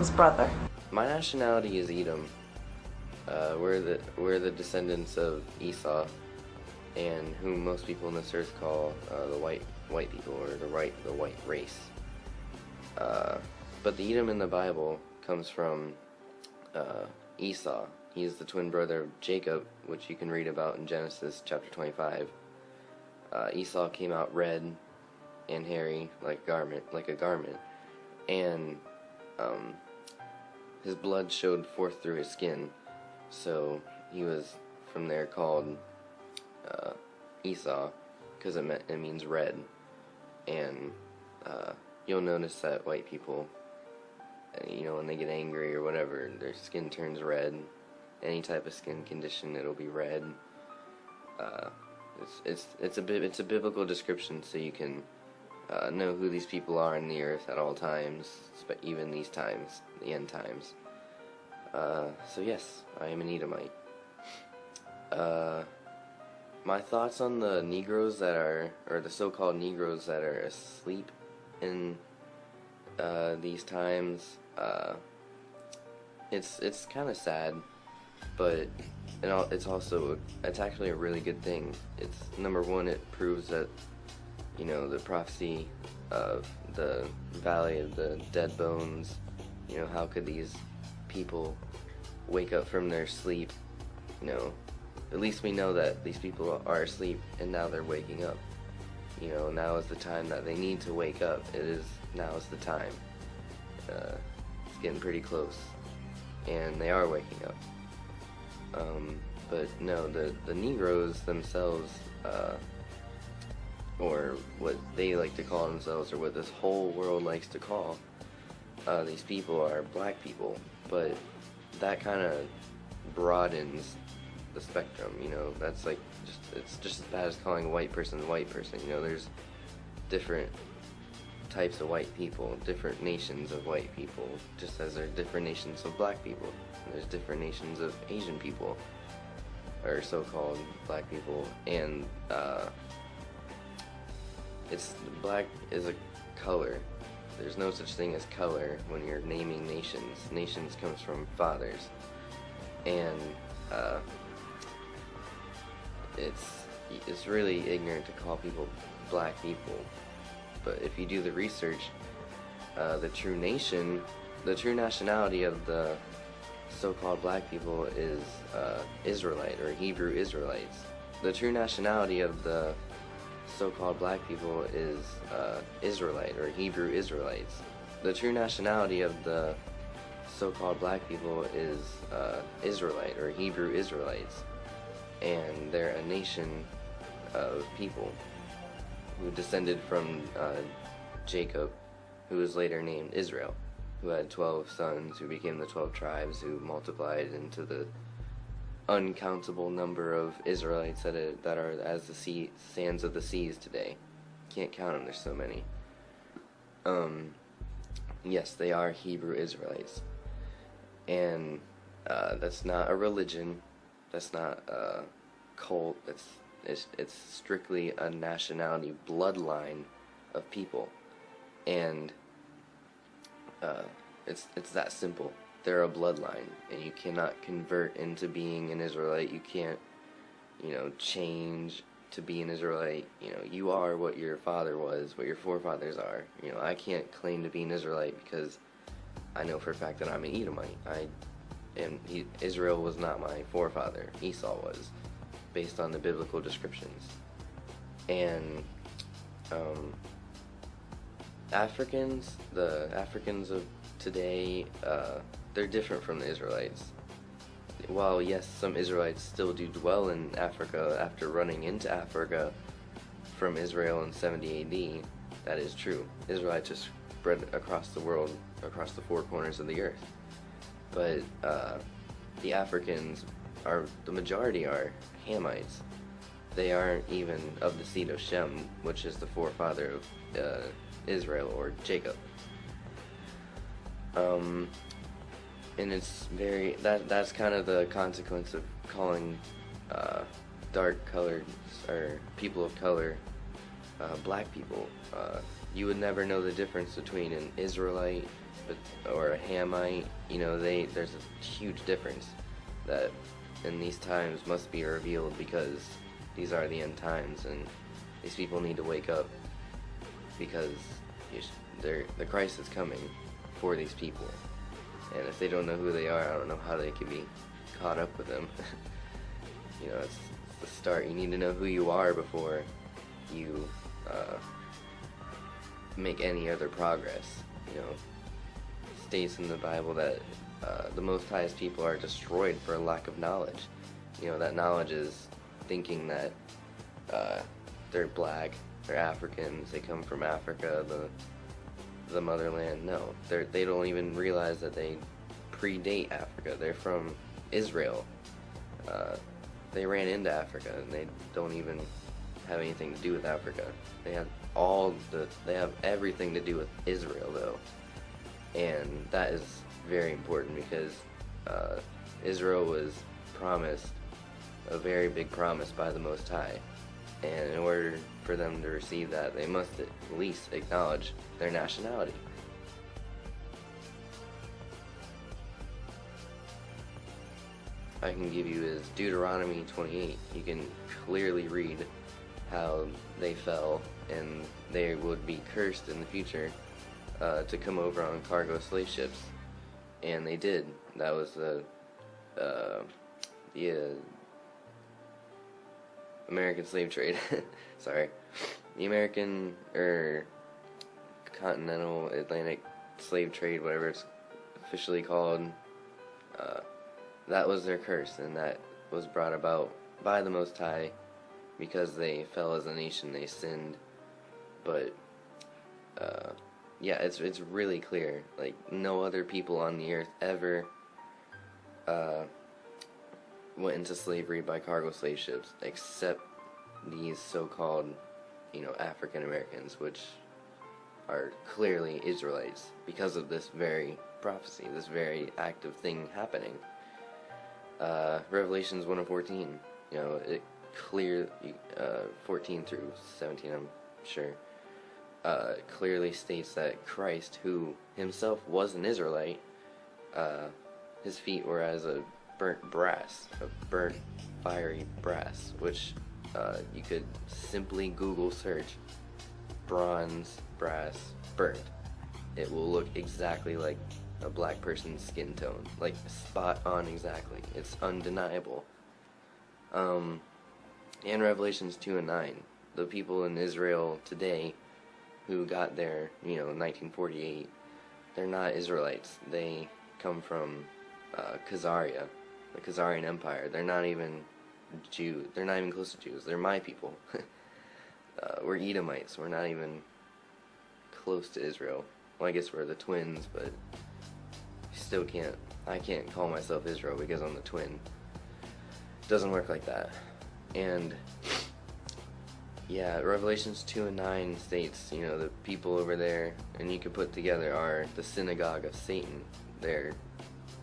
brother. My nationality is Edom. We're the descendants of Esau, and whom most people on this earth call the white people, or the white race. But the Edom in the Bible comes from Esau. He's the twin brother of Jacob, which you can read about in Genesis chapter 25. Esau came out red and hairy like a garment, and his blood showed forth through his skin. So he was from there called Esau, because it means red. And you'll notice that white people, when they get angry or whatever, their skin turns red. Any type of skin condition, it'll be red. It's a biblical description, so you can know who these people are in the earth at all times, but even these times, the end times. So yes, I am an Edomite. My thoughts on the Negroes or the so-called Negroes that are asleep in these times, it's kind of sad, but it's actually a really good thing. It's, number one, it proves that the prophecy of the Valley of the Dead Bones, how could these people wake up from their sleep? At least we know that these people are asleep and now they're waking up. Now is the time that they need to wake up. Now is the time. It's getting pretty close, and they are waking up. But no, the Negroes themselves, or what they like to call themselves, or what this whole world likes to call these people, are black people. But that kind of broadens the spectrum. That's like it's just as bad as calling a white person a white person. There's different types of white people, different nations of white people, just as there are different nations of black people. There's different nations of Asian people, or so-called black people, and black is a color. There's no such thing as color when you're naming nations. Nations comes from fathers, and it's really ignorant to call people black people. But if you do the research, the true nationality of the so-called black people is Israelite, or Hebrew Israelites. The true nationality of the so-called black people is Israelite, or Hebrew Israelites. The true nationality of the so-called black people is Israelite, or Hebrew Israelites. And they're a nation of people who descended from Jacob, who was later named Israel, who had 12 sons, who became the 12 tribes, who multiplied into the uncountable number of Israelites that are as the sands of the seas today. Can't count them, there's so many. Yes, they are Hebrew Israelites. And that's not a religion, that's not a cult, it's strictly a nationality, bloodline of people. And it's that simple. They're a bloodline, and you cannot convert into being an Israelite. You can't, change to be an Israelite. You are what your father was, what your forefathers are. I can't claim to be an Israelite because I know for a fact that I'm an Edomite. Israel was not my forefather. Esau was, based on the biblical descriptions. And the Africans of today, they're different from the Israelites. While yes, some Israelites still do dwell in Africa after running into Africa from Israel in 70 AD, that is true. Israelites are spread across the world, across the four corners of the earth. But the Africans the majority are Hamites. They aren't even of the seed of Shem, which is the forefather of Israel, or Jacob. And it's that's kind of the consequence of calling dark colored, or people of color, black people. You would never know the difference between an Israelite or a Hamite. There's a huge difference that in these times must be revealed, because these are the end times, and these people need to wake up, because the Christ is coming for these people, and if they don't know who they are, I don't know how they can be caught up with them. It's the start. You need to know who you are before you make any other progress. It states in the Bible that the Most High's people are destroyed for a lack of knowledge. That knowledge is thinking that they're black, they're Africans, they come from Africa, the motherland. No, they don't even realize that they predate Africa. They're from Israel. They ran into Africa, and they don't even have anything to do with Africa. They have everything to do with Israel, though, and that is very important, because Israel was promised a very big promise by the Most High, and in order for them to receive that, they must at least acknowledge their nationality. I can give you is Deuteronomy 28. You can clearly read how they fell, and they would be cursed in the future to come over on cargo slave ships, and they did. That was the American slave trade. Sorry, the American continental Atlantic slave trade, whatever it's officially called. That was their curse, and that was brought about by the Most High because they fell as a nation. They sinned, but yeah, it's really clear. Like, no other people on the earth ever went into slavery by cargo slave ships, except these so-called, African Americans, which are clearly Israelites because of this very prophecy, this very active thing happening. Revelations 1:14, it clear 14 through 17, I'm sure, clearly states that Christ, who himself was an Israelite, his feet were as a burnt brass, a burnt fiery brass, which you could simply Google search bronze, brass, burnt. It will look exactly like a black person's skin tone, like spot on exactly. It's undeniable. In Revelations 2 and 9, the people in Israel today who got there, in 1948, they're not Israelites. They come from Khazaria, the Khazarian Empire. They're not even Jews. They're not even close to Jews. They're my people. We're Edomites. We're not even close to Israel. Well, I guess we're the twins, but I can't call myself Israel because I'm the twin. It doesn't work like that. And yeah, Revelations 2 and 9 states, the people over there, and you could put together, are the synagogue of Satan. They're,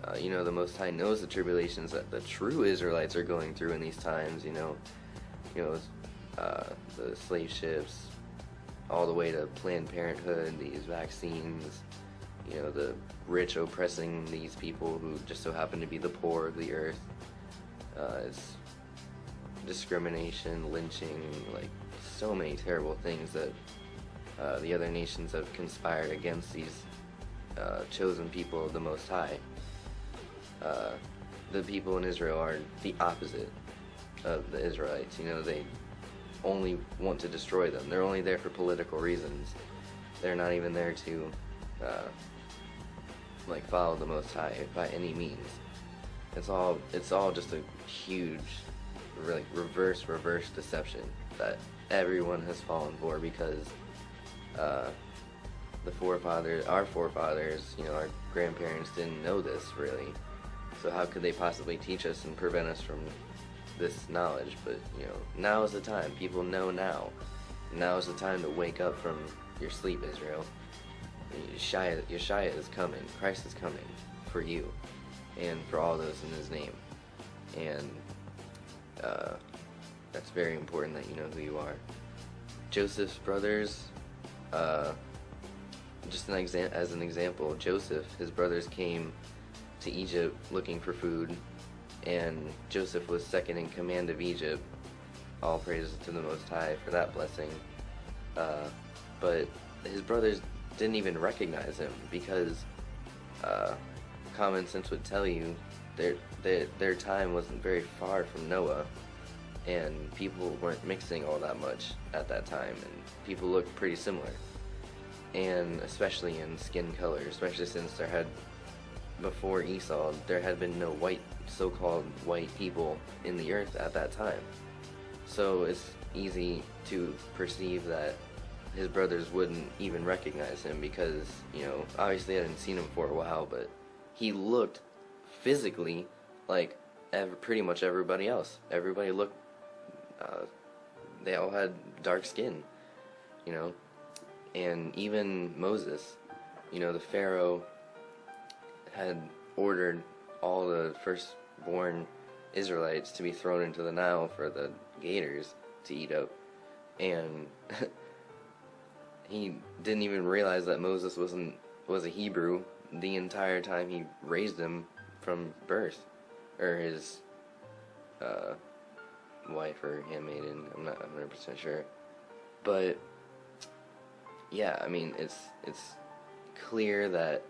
the Most High knows the tribulations that the true Israelites are going through in these times, the slave ships, all the way to Planned Parenthood, these vaccines, the rich oppressing these people who just so happen to be the poor of the earth. It's discrimination, lynching, like so many terrible things that the other nations have conspired against these chosen people of the Most High. The people in Israel are the opposite of the Israelites. They only want to destroy them. They're only there for political reasons. They're not even there to follow the Most High by any means. It's all just a huge reverse deception that everyone has fallen for, because our forefathers, our grandparents didn't know this really. So how could they possibly teach us and prevent us from this knowledge? But now is the time. People know now. Now is the time to wake up from your sleep, Israel. Yeshua is coming. Christ is coming for you and for all those in his name. And that's very important that you know who you are. Joseph's brothers, just as an example, Joseph, his brothers came to Egypt looking for food, and Joseph was second in command of Egypt. All praises to the Most High for that blessing. But his brothers didn't even recognize him because common sense would tell you their time wasn't very far from Noah, and people weren't mixing all that much at that time, and people looked pretty similar, and especially in skin color, especially since before Esau, there had been no so-called white people in the earth at that time. So it's easy to perceive that his brothers wouldn't even recognize him because, obviously they hadn't seen him for a while, but he looked physically like pretty much everybody else. Everybody looked, they all had dark skin, and even Moses, the Pharaoh had ordered all the firstborn Israelites to be thrown into the Nile for the gators to eat up, and he didn't even realize that Moses was a Hebrew the entire time he raised him from birth, or his wife or handmaiden. I'm not 100% sure, but yeah, I mean it's clear that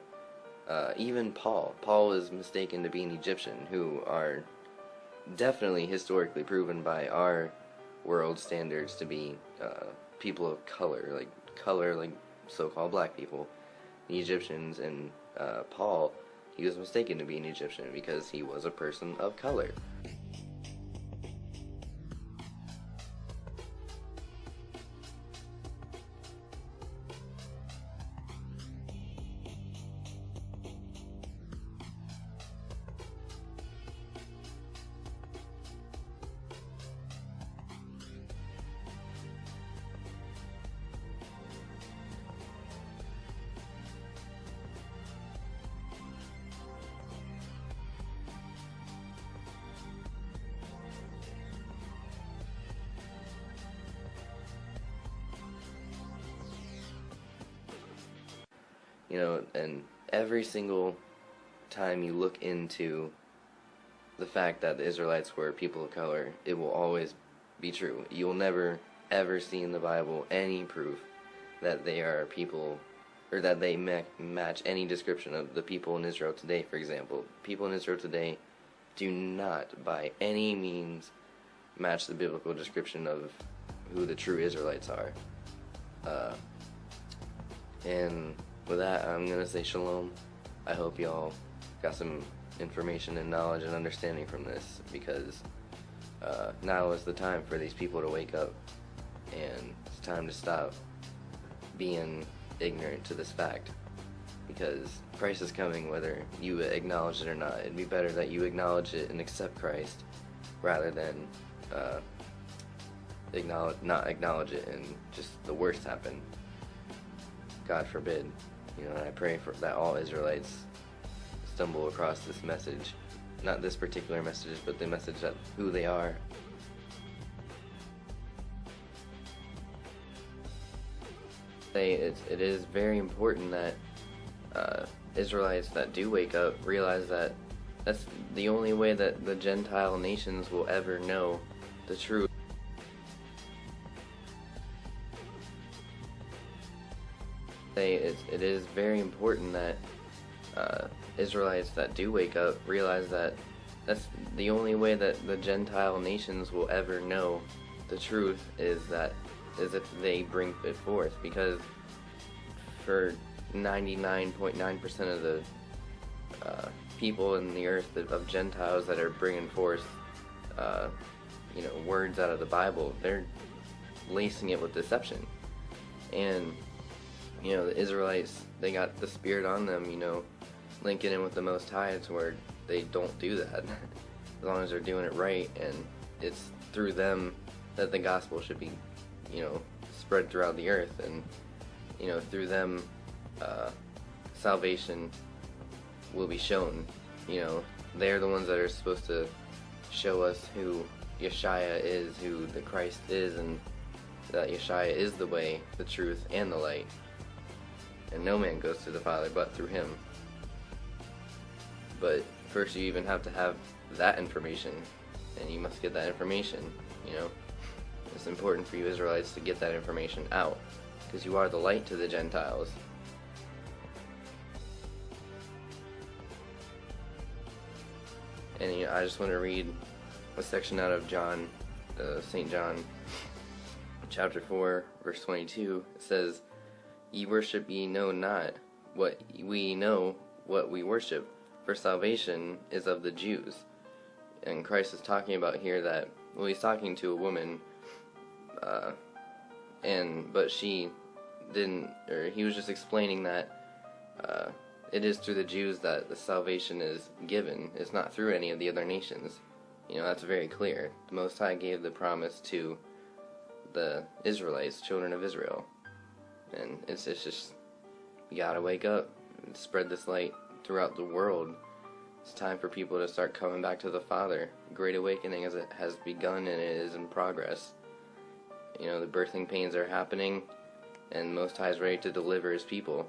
even Paul was mistaken to be an Egyptian, who are definitely historically proven by our world standards to be people of color, like so-called black people. The Egyptians, and Paul, he was mistaken to be an Egyptian because he was a person of color. And every single time you look into the fact that the Israelites were people of color, it will always be true. You'll never ever see in the Bible any proof that they are people, or that they match any description of the people in Israel today. For example, people in Israel today do not by any means match the biblical description of who the true Israelites are. And with that, I'm going to say shalom. I hope y'all got some information and knowledge and understanding from this, because now is the time for these people to wake up, and it's time to stop being ignorant to this fact, because Christ is coming whether you acknowledge it or not. It'd be better that you acknowledge it and accept Christ rather than not acknowledge it and just the worst happen. God forbid. And I pray that all Israelites stumble across this message. Not this particular message, but the message that who they are. It is very important that Israelites that do wake up realize that that's the only way that the Gentile nations will ever know the truth. It is very important that Israelites that do wake up realize that that's the only way that the Gentile nations will ever know the truth is if they bring it forth, because for 99.9% of the people in the earth of Gentiles that are bringing forth words out of the Bible, they're lacing it with deception. And the Israelites, they got the Spirit on them, linking in with the Most High to where they don't do that. As long as they're doing it right, and it's through them that the gospel should be, spread throughout the earth, and, through them, salvation will be shown. They're the ones that are supposed to show us who Yeshua is, who the Christ is, and that Yeshua is the way, the truth, and the light. and no man goes to the Father but through him. But first you even have to have that information, and you must get that information, you know. It's important for you Israelites to get that information out, because you are the light to the Gentiles. And you know, I just want to read a section out of John, St. John, chapter 4, verse 22. It says, "Ye worship ye know not what we know what we worship, for salvation is of the Jews." And Christ is talking about here that, well, he's talking to a woman, but she didn't, or he was just explaining that it is through the Jews that the salvation is given. It's not through any of the other nations. You know, that's very clear. The Most High gave the promise to the Israelites, children of Israel. And it's just, you gotta wake up and spread this light throughout the world. It's time for people to start coming back to the Father. Great awakening has begun, and it is in progress. You know, the birthing pains are happening, and Most High is ready to deliver his people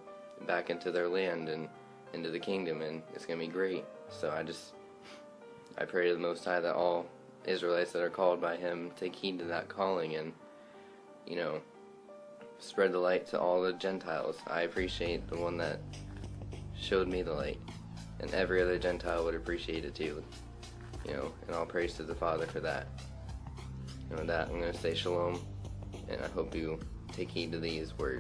back into their land and into the kingdom, and it's going to be great. So I pray to the Most High that all Israelites that are called by him take heed to that calling and, you know, spread the light to all the Gentiles. I appreciate the one that showed me the light, and every other Gentile would appreciate it too. You know, and all praise to the Father for that. And with that, I'm going to say shalom, and I hope you take heed to these words.